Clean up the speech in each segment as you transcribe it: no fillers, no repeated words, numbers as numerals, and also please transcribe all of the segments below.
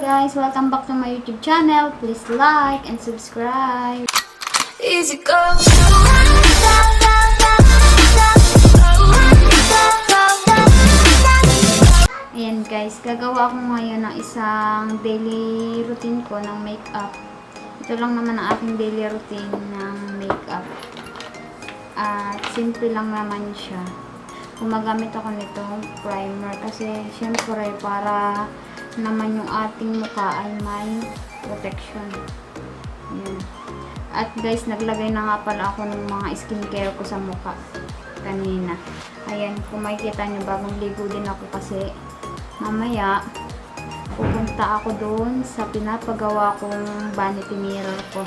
guys! Welcome back to my YouTube channel. Please like and subscribe. Easy go. Ayan guys, gagawa ako ngayon ng isang daily routine ko ng makeup. Ito lang naman ang aking daily routine ng makeup. At simple lang naman siya. Gumagamit ako nitong primer kasi syempre para naman yung ating mukha ay may protection. Ayan. At guys, naglagay na nga pala ako ng mga skincare ko sa mukha kanina. Ayan, kung makikita nyo, bagong ligo din ako kasi mamaya pupunta ako doon sa pinapagawa kong vanity mirror ko.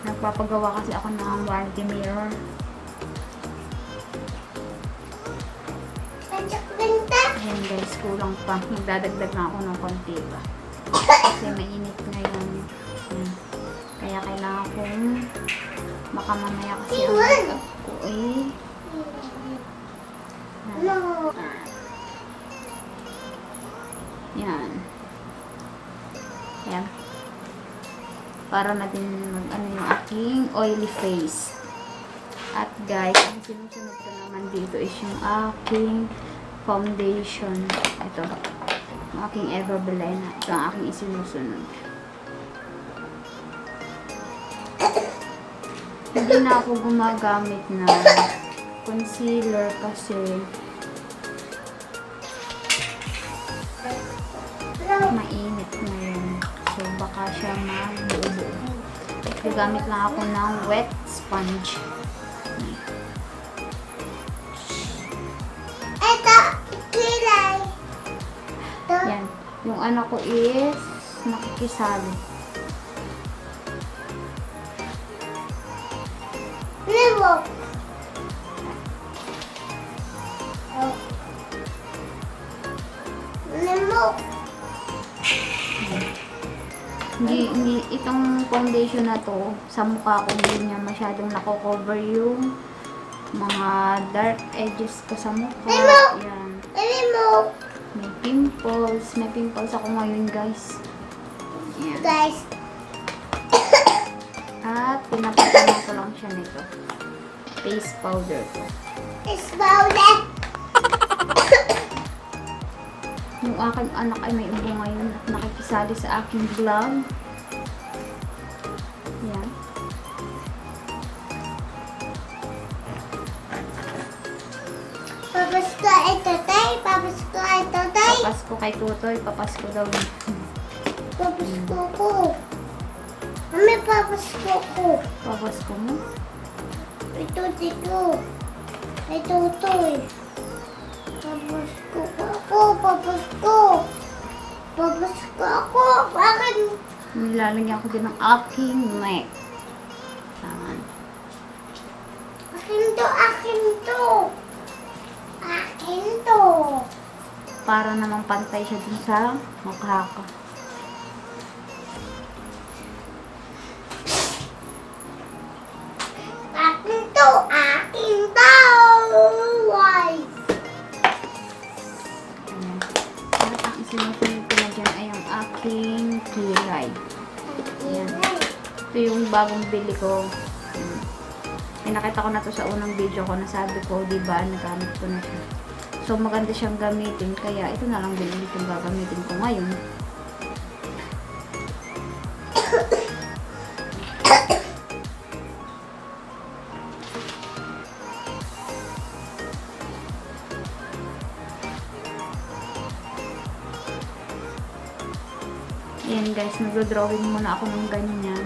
Nagpapagawa kasi ako ng vanity mirror. Ayan guys, kulang pa. Magdadagdag na ako ng konti pa. Kasi mainit ngayon. Ayan. Kaya kailangan kong baka mamaya kasi ang makeup ko eh. Yan. Ayan. Para natin mag-ano yung aking oily face. At guys, ang sinusunod ko naman dito is yung aking foundation. Ito. Yung aking Everblend. Ito ang aking isinusunod. Hindi na ako gumagamit na concealer kasi mainit ngayon. So, baka siya mabuo. Gagamit lang ako ng wet sponge. Ito, kilay. Yan. Yung anak ko is nakikisali. Limo. Limo. Hindi, itong foundation na to, sa mukha ko hindi niya masyadong nako-cover yung mga dark edges ko sa mukha. Yan. Limo. May pimples. May pimples ako ngayon, guys. Yan. Guys. At pinapatanan ko lang siya nito. Face powder ko. Powder. Yung aking anak ay may ubo ngayon at nakikisali sa aking vlog. Yan. Papasko ito, tay. Papasko ito, tay. Papasko kay Tutoy. Papasko daw. Papasko ko. Mami, papasko ko. Papasko mo? Ito, dito. Ito, toy. Papasko ako. Papasko. Papasko ako. Bakit? Nilalagyan ko din ng aking neck. Saan? Akin to, akin to. Akin to. Para namang pantay siya dun sa mukha ko. Akin to, akin to. Why? Ayan. At ang isinusunod ko na dyan ay ang aking kilay. Ayan. Ito yung bagong bili ko. Ayan. Pinakita ko na to sa unang video ko na sabi ko, diba, nagamit ko na siya. So, maganda siyang gamitin. Kaya, ito na lang din ulit yung gagamitin ko ngayon. Ayan guys, nagdo-drawing muna ako ng ganyan.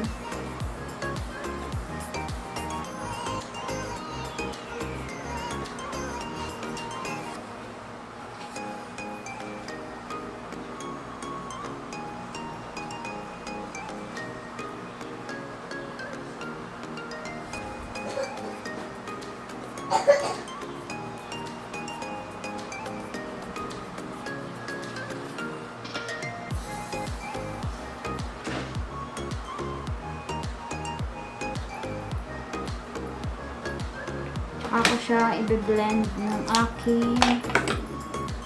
Ako siya i-blend ng aking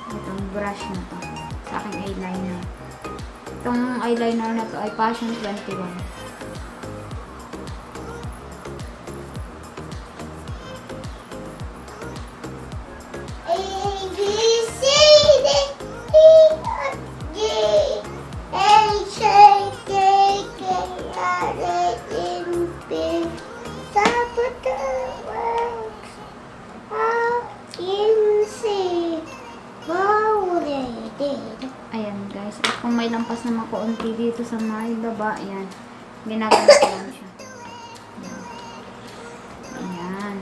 itong brush na to sa aking eyeliner. Itong eyeliner na to ay Passion 21. A, B, C, D, E, F, G, H, I, K, K, L, M, N, P, Sabot the works. C, wow, Ayan guys. At kung may lampas naman konti dito sa may baba, ayan. Ginagamit ko lang siya. Ayan.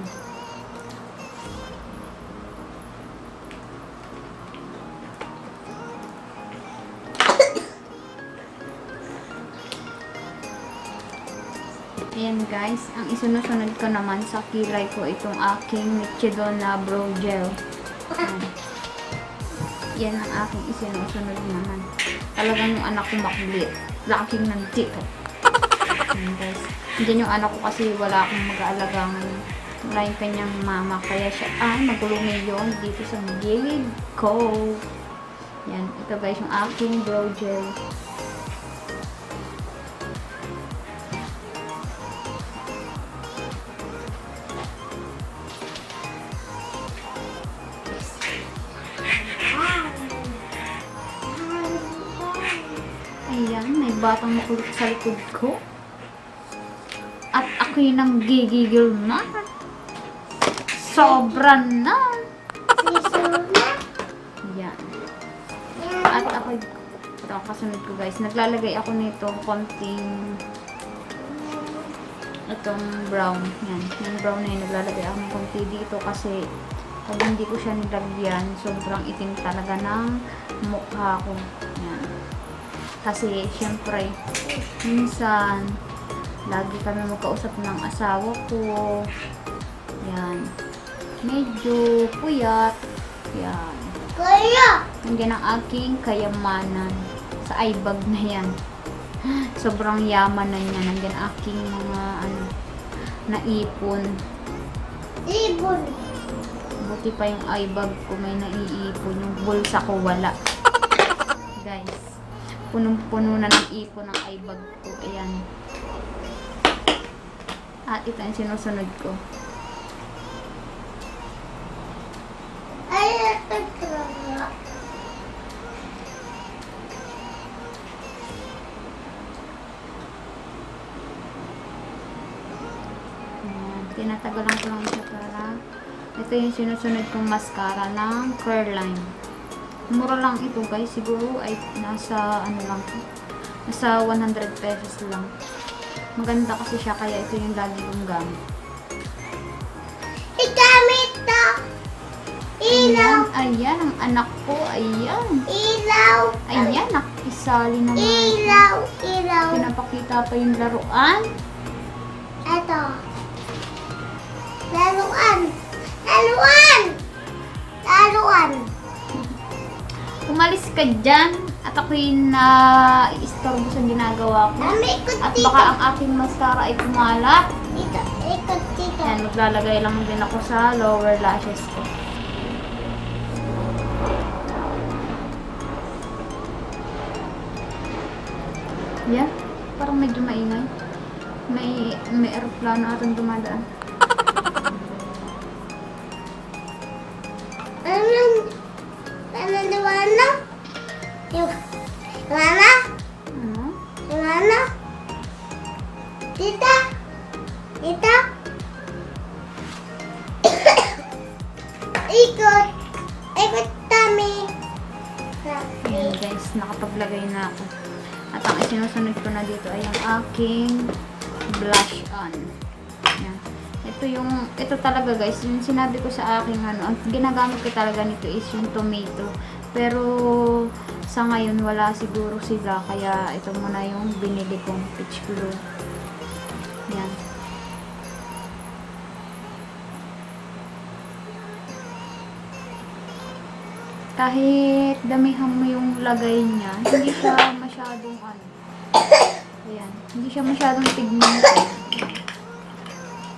Ayan guys, ang isusunod ko naman sa kilay ko itong aking Mechidon na brow gel. Ayan. Yan ang aking isinusunod naman. Talagang yung anak ko makulit. Laking nandito. Ayan guys. Diyan yung anak ko kasi wala akong mag-aalaga ngayon. Wala yung kanyang mama. Kaya siya, magulungi yun dito sa gilid ko. Yan. Ito guys yung aking brow gel. Ayan, may batang makulit sa likod ko. At ako'y nang gigigil na. Sobra na. Ayan. At ako'y, ito kasunod ko guys, naglalagay ako nito konting itong brown. Yan, yung brown na yun, naglalagay ako ng konti dito kasi pag hindi ko siya nilagyan, sobrang itim talaga ng mukha ko. Yan. Kasi, syempre, minsan, lagi kami magkausap ng asawa ko. Yan. Medyo puyat. Yan. Kaya! Nandiyan ang aking kayamanan. Sa eyebag na yan. Sobrang yaman na niya. Nandiyan ang aking mga, naipon. Ibon. Buti pa yung eyebag ko may naiipon. Yung bulsa ko wala. Guys. Punong-puno na ng ipon ng eyebag ko. Ayan. At ito yung sinusunod ko. Ay, ito. Ayan. Tinatagalan ko lang siya para ito yung sinusunod kong mascara ng Curline. Mura lang ito guys. Siguro ay nasa lang to. Nasa 100 pesos lang. Maganda kasi siya kaya ito yung lagi kong gamit. Igamit to. Ilaw. Ayan, ang anak ko. Ayan. Ilaw. Ayan, nakisali naman. Ilaw. Ilaw. Pinapakita pa yung laruan. Ito. Laruan. Laruan. Laruan. Umalis ka dyan at ako'y i-istorbo sa ginagawa ko. Mami, ikot At dito. baka ang aking mascara ay kumalat. Dito. Ikot dito. Ayan, maglalagay lang din ako sa lower lashes ko. Yan, parang medyo maingay. May aeroplano atang dumadaan. Ano? Yung Mama? Ano? Mama? Tita? Tita? Ikot. Ikot kami. Ayan guys, nakapaglagay na ako. At ang sinusunod ko na dito ay ang aking blush on. Ayan. Ito talaga guys, yung sinabi ko sa aking ang ginagamit ko talaga nito is yung tomato. Pero sa ngayon wala siguro sila, kaya ito muna yung binili kong peach glue. Yan. Kahit damihan mo yung lagay niya, hindi siya masyadong ayan, hindi siya masyadong pigmented.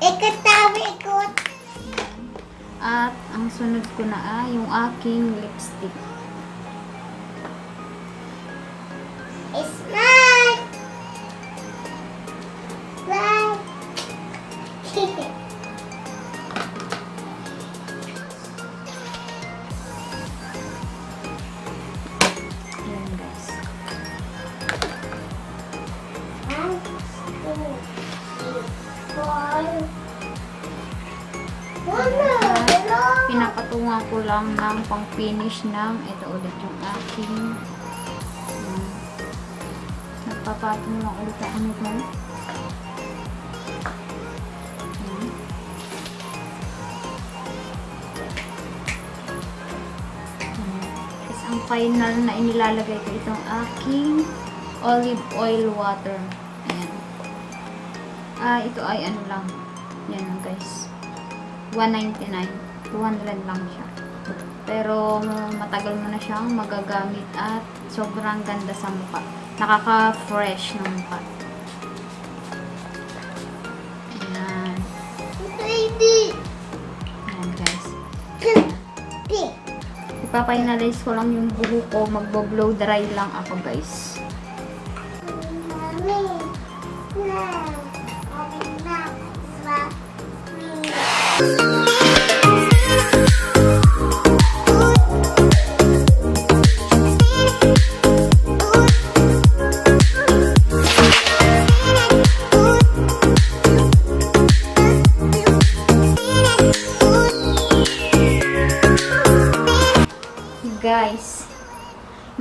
Ikot kami, ikot. At ang sunod ko na yung aking lipstick. Smile. Smile. Ayan guys. 1, 2, 3, 4. Wala. Pinapatungan ko lang ng pang-finish ng ito ulit yung aking nagpapatong lang ulit ako nito. Tapos ang final na inilalagay ko itong aking olive oil water. Ayan. Ito ay ano lang. Yan guys. 199. 200 lang siya. Pero matagal mo na siyang magagamit at sobrang ganda sa mukha. Nakaka-fresh ng mukha. Ayan. Baby. Ayan guys. Pink. Ipapainalize ko lang yung buhok ko. Magbo-blow dry lang ako guys. Mommy. No. Mommy, no. Mommy. Guys,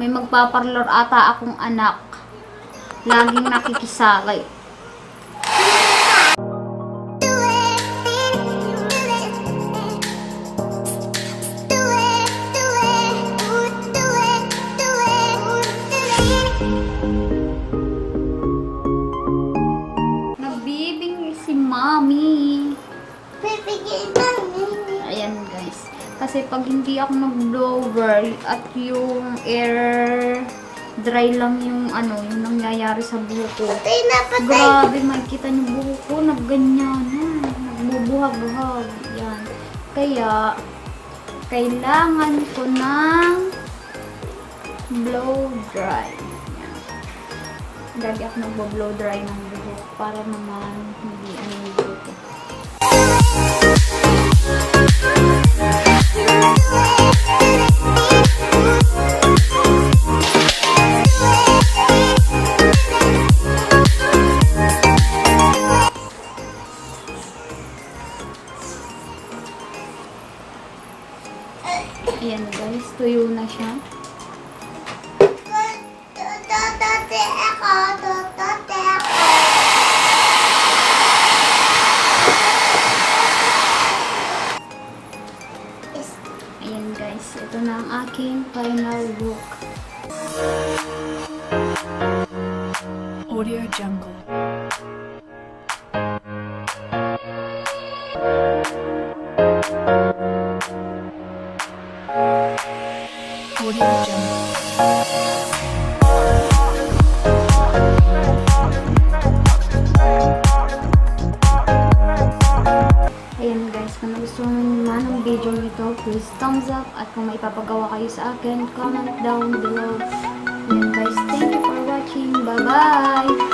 may magpaparlor ata akong anak. Laging nakikisakay. Nagbibing si Mommy. Bibigyan namin. Ayan guys. Kasi pag hindi ako nag-blower at yung air dry lang yung ano, yung nangyayari sa buhok ko. Patay na, patay. Grabe, makikita niyo buhok ko, nagganyan na. Nagbubuhag-buhag. Yan. Kaya, kailangan ko ng blow dry. Yan. Lagi ako nagbo-blow dry ng buhok para naman hindi ano yung buhok ko. Ayan guys, tuyo na siya. Tutote ako, tutote ako. Ayan guys, ito na ang aking final look. Audio Jungle. Audio Jungle. Ayan guys, kung nagustuhan nyo naman ang video nito, please thumbs up. At kung may papagawa kayo sa akin, comment down below. Ayan guys, thank you for watching. Bye-bye!